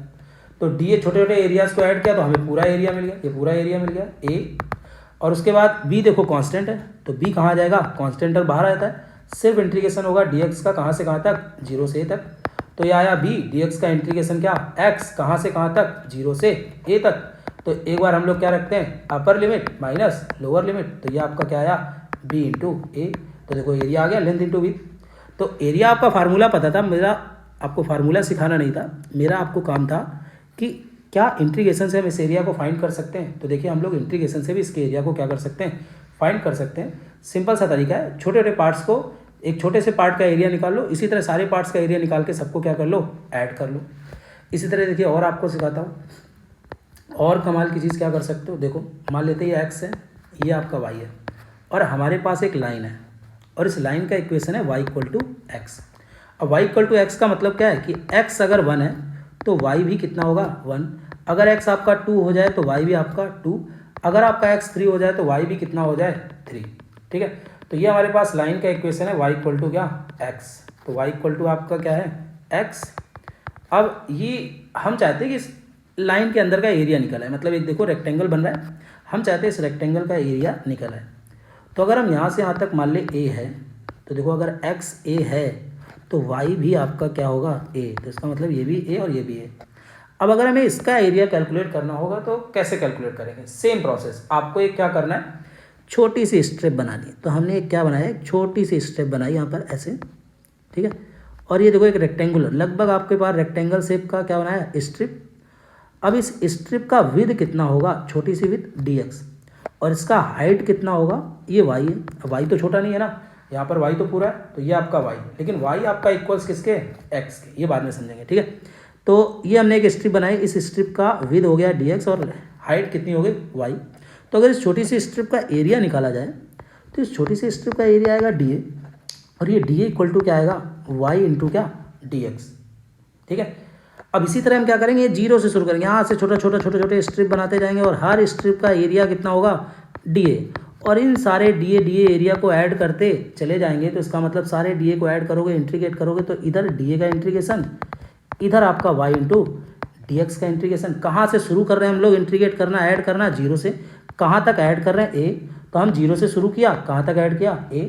तो डी ए छोटे छोटे एरियाज को ऐड किया तो हमें पूरा एरिया मिल गया, ये पूरा एरिया मिल गया a। और उसके बाद b देखो कांस्टेंट है, तो b कहाँ जाएगा, कांस्टेंट और बाहर आता है, सिर्फ इंटीग्रेशन होगा dx का कहाँ से कहाँ तक, 0 से a तक। तो ये आया b, dx का इंटीग्रेशन क्या, x कहाँ से कहाँ तक, 0 से a तक। तो एक बार हम लोग क्या रखते हैं, upper limit minus lower limit, तो ये आपका क्या आया b इंटू ए। तो देखो एरिया आ गया लेंथ इंटू विड्थ। तो एरिया आपका फार्मूला पता था, मेरा आपको फार्मूला सिखाना नहीं था, मेरा आपको काम था कि क्या इंटीग्रेशन से हम इस एरिया को फाइंड कर सकते हैं। तो देखिए हम लोग इंटीग्रेशन से भी इसके एरिया को क्या कर सकते हैं, फाइंड कर सकते हैं। सिंपल सा तरीका है, छोटे छोटे पार्ट्स को, एक छोटे से पार्ट का एरिया निकाल लो, इसी तरह सारे पार्ट्स का एरिया निकाल के सबको क्या कर लो, ऐड कर लो। इसी तरह देखिए और आपको सिखाता हूँ, और कमाल की चीज़ क्या कर सकते हो। देखो मान लेते हैं ये एक्स है, ये आपका वाई है, और हमारे पास एक लाइन है, और इस लाइन का इक्वेशन है y इक्वल टू एक्स। अब y इक्वल टू एक्स का मतलब क्या है कि x अगर 1 है तो y भी कितना होगा 1। अगर x आपका 2 हो जाए तो y भी आपका 2। अगर आपका x 3 हो जाए तो y भी कितना हो जाए 3। ठीक है, तो ये हमारे पास लाइन का इक्वेशन है y इक्वल टू क्या x। तो y इक्वल टू आपका क्या है x। अब ये हम चाहते हैं कि इस लाइन के अंदर का एरिया निकल आए, मतलब एक देखो रेक्टेंगल बन रहा है, हम चाहते हैं इस रेक्टेंगल का एरिया निकल आए। तो अगर हम यहाँ से यहाँ तक मान ले a है, तो देखो अगर x a है तो y भी आपका क्या होगा a, तो इसका मतलब ये भी a और ये भी a। अब अगर हमें इसका एरिया कैलकुलेट करना होगा तो कैसे कैलकुलेट करेंगे, सेम प्रोसेस। आपको एक क्या करना है, छोटी सी स्ट्रिप बनानी है। तो हमने एक क्या बनाया, एक छोटी सी स्ट्रिप बनाई यहाँ पर ऐसे, ठीक है। और ये देखो एक रेक्टेंगुलर, लगभग आपके पास रेक्टेंगल शेप का क्या बनाया स्ट्रिप। अब इस स्ट्रिप का विड्थ कितना होगा, छोटी सी विड्थ dx, और इसका हाइट कितना होगा, ये y है। अब y तो छोटा नहीं है ना, यहाँ पर y तो पूरा है, तो ये आपका y, लेकिन y आपका इक्वल्स किसके, x के, ये बाद में समझेंगे। ठीक है, तो ये हमने एक स्ट्रिप बनाई, इस स्ट्रिप का विड्थ हो गया dx और हाइट कितनी हो गई y। तो अगर इस छोटी सी स्ट्रिप का एरिया निकाला जाए तो इस छोटी सी स्ट्रिप का एरिया आएगा dA, और ये dA इक्वल टू क्या आएगा y इंटू क्या dx। ठीक है, अब इसी तरह हम क्या करेंगे, जीरो से शुरू करेंगे, यहाँ से छोटे छोटे स्ट्रिप बनाते जाएंगे, और हर स्ट्रिप का एरिया कितना होगा dA, और इन सारे dA एरिया को ऐड करते चले जाएंगे। तो इसका मतलब सारे dA को ऐड करोगे, इंटीग्रेट करोगे, तो इधर dA का इंटीग्रेशन, इधर आपका y इंटू dx का इंटीग्रेशन। कहाँ से शुरू कर रहे हैं हम लोग इंटीग्रेट करना, ऐड करना, जीरो से। कहाँ तक ऐड कर रहे हैं a, तो हम जीरो से शुरू किया, कहाँ तक ऐड किया a।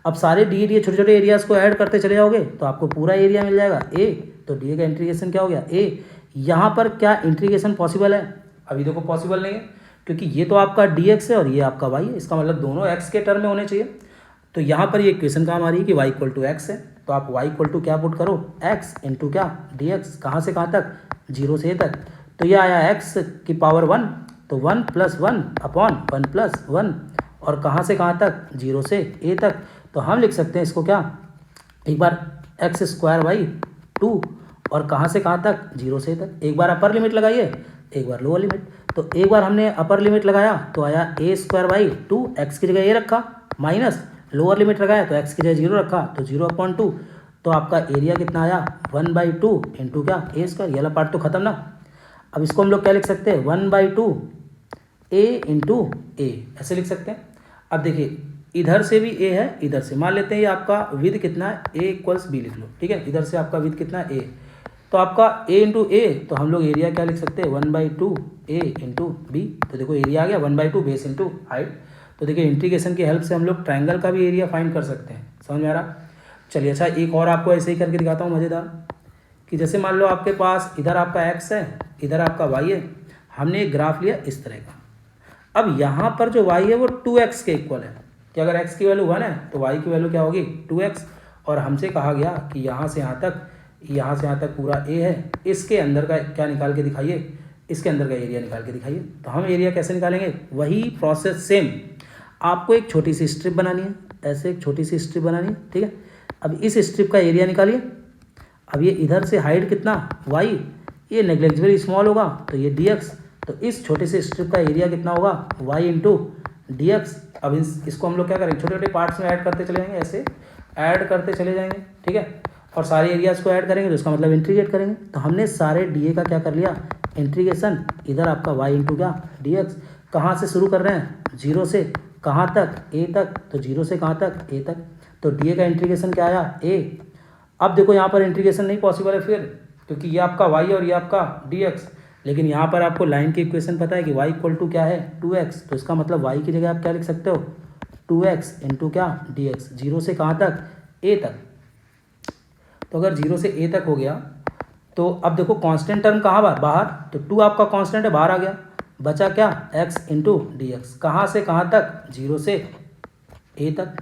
अब सारे dA छोटे छोटे एरियाज़ को ऐड करते चले जाओगे तो आपको पूरा एरिया मिल जाएगा a। तो dA का इंटीग्रेशन क्या हो गया a। यहाँ पर क्या इंटीग्रेशन पॉसिबल है, अभी देखो पॉसिबल नहीं है, क्योंकि ये तो आपका dx है और ये आपका y है, इसका मतलब दोनों x के टर्म में होने चाहिए। तो यहाँ पर ये इक्वेशन काम आ रही है कि y इक्वल टू एक्स है, तो आप y इक्वल टू क्या पुट करो, x इंटू क्या dx, कहाँ से कहाँ तक, जीरो से a तक। तो ये आया x की पावर 1, तो 1 प्लस 1 अपॉन 1 प्लस 1, और कहाँ से कहाँ तक, जीरो से a तक। तो हम लिख सकते हैं इसको क्या, एक बार एक्स स्क्वायर बाई 2, और कहाँ से कहाँ तक, जीरो से तक। एक बार अपर लिमिट लगाइए, एक बार लोअर लिमिट। तो एक बार हमने अपर लिमिट लगाया तो आया a स्क्वायर बाई 2, एक्स की जगह a रखा, माइनस लोअर लिमिट लगाया तो एक्स की जगह जीरो रखा, तो 0/2। तो आपका एरिया कितना आया 1/2 इंटू क्या a स्क्वायर। ये वाला पार्ट तो खत्म ना। अब इसको हम लोग क्या लिख सकते हैं, 1/2 a इंटू a, ऐसे लिख सकते हैं। अब देखिए इधर से भी a है, इधर से मान लेते हैं ये आपका विद कितना है, a इक्वल्स b लिख लो। ठीक है, इधर से आपका विद कितना है a, तो आपका a इंटू ए, तो हम लोग एरिया क्या लिख सकते हैं 1/2 a इंटू बी। तो देखो एरिया आ गया 1/2 बेस इंटू हाइट। तो देखिए इंटीग्रेशन की हेल्प से हम लोग ट्रायंगल का भी एरिया फाइंड कर सकते हैं, समझ में आ रहा। चलिए अच्छा एक और आपको ऐसे ही करके दिखाता हूँ मज़ेदार, कि जैसे मान लो आपके पास इधर आपका x है, इधर आपका y है, हमने एक ग्राफ लिया इस तरह का। अब यहाँ पर जो y है वो 2x के इक्वल है, कि अगर x की वैल्यू 1 है तो y की वैल्यू क्या होगी 2x। और हमसे कहा गया कि यहाँ से यहाँ तक पूरा a है, इसके अंदर का क्या निकाल के दिखाइए, इसके अंदर का एरिया निकाल के दिखाइए। तो हम एरिया कैसे निकालेंगे, वही प्रोसेस सेम। आपको एक छोटी सी स्ट्रिप बनानी है, ऐसे एक छोटी सी स्ट्रिप बनानी है, ठीक है। अब इस स्ट्रिप का एरिया निकालिए। अब ये इधर से हाइट कितना y, ये नेग्लिजिबल स्मॉल होगा तो ये dx, तो इस छोटे से स्ट्रिप का एरिया कितना होगा y इंटू dx। अब इसको हम लोग क्या करेंगे, छोटे छोटे पार्ट्स में ऐड करते चले जाएंगे, ऐसे ऐड करते चले जाएंगे, ठीक है। और सारे एरियाज़ को ऐड करेंगे तो इसका मतलब इंटीग्रेट करेंगे। तो हमने सारे dA का क्या कर लिया इंटीग्रेशन, इधर आपका y इंटू क्या dx। कहाँ से शुरू कर रहे हैं, जीरो से कहाँ तक a तक, तो जीरो से कहाँ तक a तक। तो dA का इंटीग्रेशन क्या आया a। अब देखो यहाँ पर इंटीग्रेशन नहीं पॉसिबल है फिर, क्योंकि ये आपका y और ये आपका dx, लेकिन यहाँ पर आपको लाइन की इक्वेशन पता है कि y इक्वल टू क्या है 2x। तो इसका मतलब y की जगह आप क्या लिख सकते हो 2x इंटू क्या dx, जीरो से कहाँ तक a तक। तो अगर जीरो से a तक हो गया तो अब देखो कांस्टेंट टर्म कहाँ बाहर, तो 2 आपका कांस्टेंट है, बाहर आ गया, बचा क्या x इंटू dx। कहाँ से कहाँ तक, जीरो से a तक।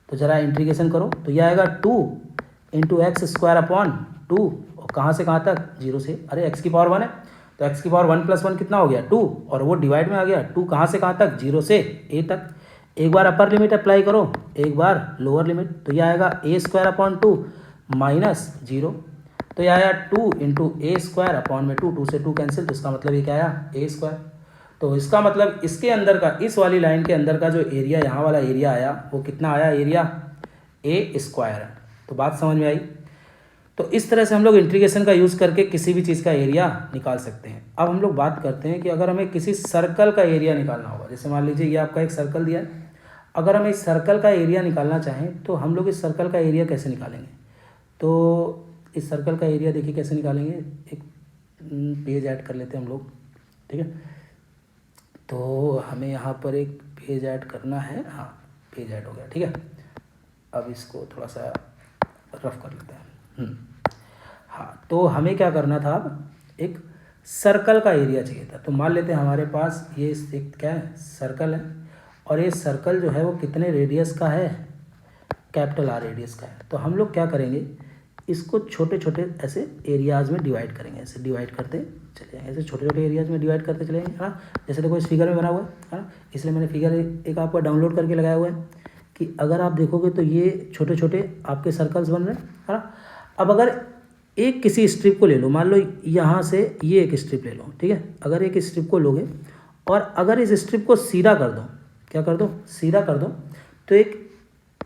तो जरा इंटीग्रेशन करो तो यह आएगा 2 इंटू एक्स स्क्वायर अपॉन 2, और कहाँ से कहाँ तक, जीरो से। अरे x की पावर 1 है तो x की पावर 1 प्लस 1 कितना हो गया 2, और वो डिवाइड में आ गया 2 कहाँ से कहाँ तक, जीरो से a तक। एक बार अपर लिमिट अप्लाई करो, एक बार लोअर लिमिट, तो यह आएगा ए स्क्वायर अपॉन 2 माइनस 0, तो यह आया 2 इंटू ए स्क्वायर अपॉन में 2 से 2 कैंसिल, तो इसका मतलब ये क्या आया ए स्क्वायर। तो इसका मतलब इसके अंदर का, इस वाली लाइन के अंदर का जो एरिया, यहाँ वाला एरिया आया वो कितना आया, एरिया ए स्क्वायर। तो बात समझ में आई। तो इस तरह से हम लोग इंटीग्रेशन का यूज़ करके किसी भी चीज़ का एरिया निकाल सकते हैं। अब हम लोग बात करते हैं कि अगर हमें किसी सर्कल का एरिया निकालना होगा, जैसे मान लीजिए ये आपका एक सर्कल दिया है, अगर हम इस सर्कल का एरिया निकालना चाहें तो हम लोग इस सर्कल का एरिया कैसे निकालेंगे। तो इस सर्कल का एरिया देखिए कैसे निकालेंगे, एक पेज ऐड कर लेते हैं हम लोग, ठीक है। तो हमें यहाँ पर एक पेज ऐड करना है, हाँ पेज ऐड हो गया, ठीक है। अब इसको थोड़ा सा रफ कर लेते हैं। हाँ, तो हमें क्या करना था, अब एक सर्कल का एरिया चाहिए था। तो मान लेते हैं हमारे पास ये एक क्या है, सर्कल है, और ये सर्कल जो है वो कितने रेडियस का है, कैपिटल आर रेडियस का है। तो हम लोग क्या करेंगे, इसको छोटे छोटे ऐसे एरियाज़ में डिवाइड करेंगे, ऐसे डिवाइड करते चले जाएंगे, ऐसे छोटे छोटे एरियाज़ में डिवाइड करते चले जाएंगे, है ना। जैसे देखो इस फिगर में बना हुआ है ना, इसलिए मैंने फिगर एक आपको डाउनलोड करके लगाया हुआ है कि अगर आप देखोगे तो ये छोटे छोटे आपके सर्कल्स बन रहे हैं, है ना। अब अगर एक किसी स्ट्रिप को ले लो, मान लो यहाँ से ये एक स्ट्रिप ले लो, ठीक है। अगर एक स्ट्रिप को लोगे और अगर इस स्ट्रिप को सीधा कर दो, क्या कर दो, सीधा कर दो, तो एक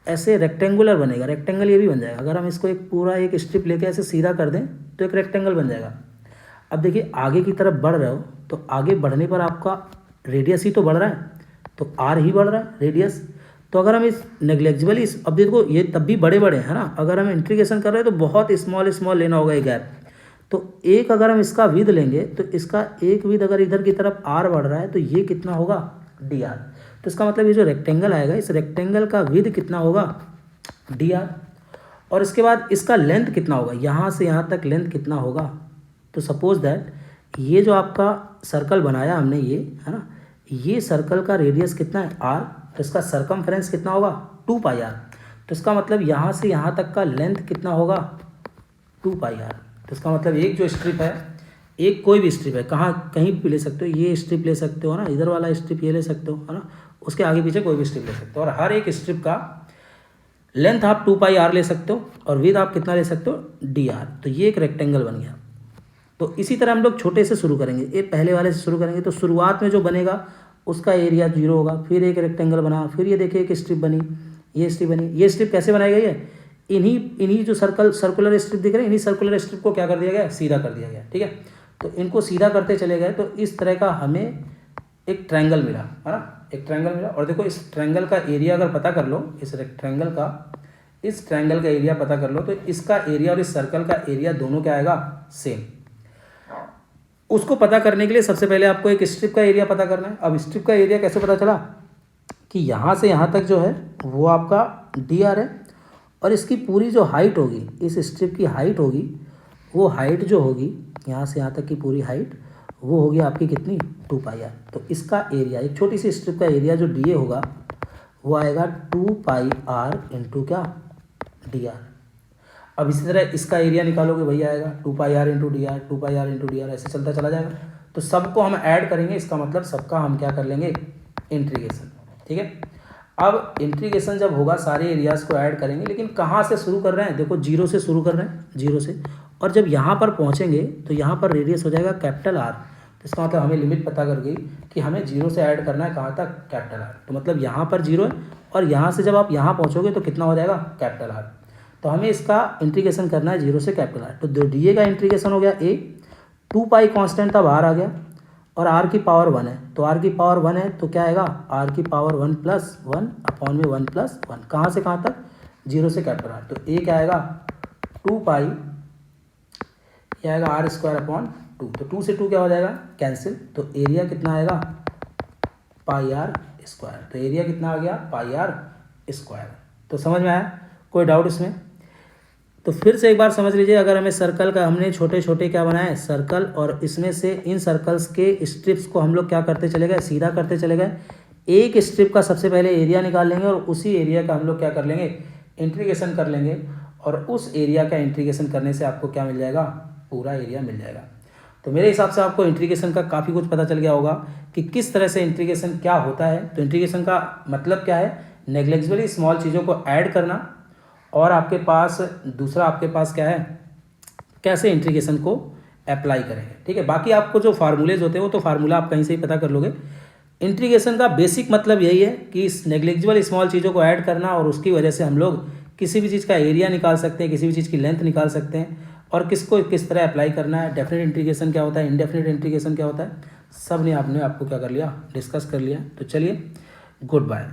ऐसे रेक्टेंगुलर बनेगा, रेक्टेंगल ये भी बन जाएगा। अगर हम इसको एक पूरा एक स्ट्रिप लेके ऐसे सीधा कर दें तो एक रेक्टेंगल बन जाएगा। अब देखिए आगे की तरफ बढ़ रहे हो तो आगे बढ़ने पर आपका रेडियस ही तो बढ़ रहा है, तो आर ही बढ़ रहा है रेडियस। तो अगर हम इस नेग्लेक्जिबली, अब देखो ये तब भी बड़े बड़े हैं ना, अगर हम इंटीग्रेशन कर रहे हैं तो बहुत स्मॉल स्मॉल लेना होगा ये गैप। तो एक अगर हम इसका विद लेंगे तो इसका एक विद अगर इधर की तरफ आर बढ़ रहा है तो ये कितना होगा, डी आर। तो इसका मतलब ये जो रेक्टेंगल आएगा, इस रेक्टेंगल का विद कितना होगा, डी आर। और इसके बाद इसका लेंथ कितना होगा, यहाँ से यहाँ तक लेंथ कितना होगा। तो सपोज दैट ये जो आपका सर्कल बनाया हमने ये, है ना, ये सर्कल का रेडियस कितना है, आर, तो इसका सरकमफ्रेंस कितना होगा, 2 पाई आर। तो इसका मतलब यहाँ से यहाँ तक का लेंथ कितना होगा, 2 पाई आर। तो इसका मतलब एक जो स्ट्रिप है, एक कोई भी स्ट्रिप है, कहीं भी ले सकते हो, ये स्ट्रिप ले सकते हो ना, इधर वाला स्ट्रिप ये ले सकते हो, है ना, उसके आगे पीछे कोई भी स्ट्रिप ले सकते हो, और हर एक स्ट्रिप का लेंथ आप 2 पाई आर ले सकते हो और विड्थ आप कितना ले सकते हो, डी आर। तो ये एक रेक्टेंगल बन गया। तो इसी तरह हम लोग छोटे से शुरू करेंगे, ये पहले वाले से शुरू करेंगे। तो शुरुआत में जो बनेगा उसका एरिया 0 होगा, फिर एक रेक्टेंगल बना, फिर ये देखिए एक स्ट्रिप बनी, ये स्ट्रिप बनी। ये स्ट्रिप कैसे बनाई गई है, इन्हीं जो सर्कुलर स्ट्रिप दिख रहे हैं, इन्हीं सर्कुलर स्ट्रिप को क्या कर दिया गया, सीधा कर दिया गया, ठीक है। तो इनको सीधा करते चले गए तो इस तरह का हमें एक ट्रायंगल मिला, है ना, एक ट्रायंगल मिला। और देखो इस ट्रायंगल का एरिया अगर पता कर लो, इस ट्रायंगल का एरिया पता कर लो, तो इसका एरिया और इस सर्कल का एरिया दोनों क्या आएगा, सेम। उसको पता करने के लिए सबसे पहले आपको एक स्ट्रिप का एरिया पता करना है। अब स्ट्रिप का एरिया कैसे पता चला कि यहाँ से यहाँ तक जो है वो आपका डी आर है, और इसकी पूरी जो हाइट होगी, इस स्ट्रिप की हाइट होगी, वो हाइट जो होगी यहाँ से यहाँ तक की पूरी हाइट, वो होगी आपकी कितनी, 2 पाई आर। तो इसका एरिया, एक छोटी सी स्ट्रिप का एरिया जो डी ए होगा वो आएगा 2 पाई आर इंटू क्या, डी आर। अब इसी तरह इसका एरिया निकालोगे, वही आएगा 2 pi r into d r, 2 pi r into d r, ऐसे चलता चला जाएगा। तो सबको हम ऐड करेंगे, इसका मतलब सबका हम क्या कर लेंगे, इंटीग्रेशन, ठीक है। अब इंटीग्रेशन जब होगा सारे एरियाज़ को ऐड करेंगे, लेकिन कहाँ से शुरू कर रहे हैं, देखो 0 से शुरू कर रहे हैं, 0 से, और जब यहाँ पर पहुँचेंगे तो यहाँ पर रेडियस हो जाएगा कैपिटल आर। तो इसका मतलब हमें लिमिट पता कर गई कि हमें 0 से ऐड करना है कहाँ तक, कैपिटल आर। तो मतलब यहाँ पर 0 है, और यहाँ से जब आप यहाँ पहुँचोगे तो कितना हो जाएगा, कैपिटल आर। तो हमें इसका इंटीग्रेशन करना है 0 से कैपिटल आर। तो डी ए का इंटीग्रेशन हो गया ए, 2 पाई कॉन्स्टेंट था, बाहर आ गया, और आर की पावर 1 है। तो आर की पावर 1 है तो क्या आएगा, आर की पावर 1 प्लस 1 अपॉन में 1 प्लस 1, कहाँ से कहाँ तक, 0 से कैपिटल आर। तो ए क्या आएगा, 2 पाई, यह आएगा आर स्क्वायर अपॉन 2। तो 2 से 2 क्या हो जाएगा, कैंसिल। तो एरिया कितना आएगा, पाई आर स्क्वायर। तो एरिया कितना आ गया, पाई आर स्क्वायर। तो समझ में आया, कोई डाउट इसमें। तो फिर से एक बार समझ लीजिए, अगर हमें सर्कल का, हमने छोटे छोटे क्या बनाए, सर्कल, और इसमें से इन सर्कल्स के स्ट्रिप्स को हम लोग क्या करते चले गए, सीधा करते चले गए। एक स्ट्रिप का सबसे पहले एरिया निकाल लेंगे और उसी एरिया का हम लोग क्या कर लेंगे, इंटीग्रेशन कर लेंगे, और उस एरिया का इंटीग्रेशन करने से आपको क्या मिल जाएगा, पूरा एरिया मिल जाएगा। तो मेरे हिसाब से आपको इंटीग्रेशन का काफ़ी कुछ पता चल गया होगा कि किस तरह से इंटीग्रेशन क्या होता है। तो इंटीग्रेशन का मतलब क्या है, नेग्लिजिबली स्मॉल चीज़ों को ऐड करना, और आपके पास दूसरा आपके पास क्या है, कैसे इंटीग्रेशन को अप्लाई करेंगे। ठीक है, बाकी आपको जो फार्मूलेज होते हैं वो तो फार्मूला आप कहीं से ही पता कर लोगे। इंटीग्रेशन का बेसिक मतलब यही है कि इस नेग्लिजिबल स्मॉल चीज़ों को ऐड करना, और उसकी वजह से हम लोग किसी भी चीज़ का एरिया निकाल सकते हैं, किसी भी चीज़ की लेंथ निकाल सकते हैं, और किसको किस तरह अप्लाई करना है। डेफिनेट इंटीग्रेशन क्या होता है, इनडेफिनेट इंटीग्रेशन क्या होता है, सब ने आपको क्या कर लिया, डिस्कस कर लिया। तो चलिए, गुड बाय।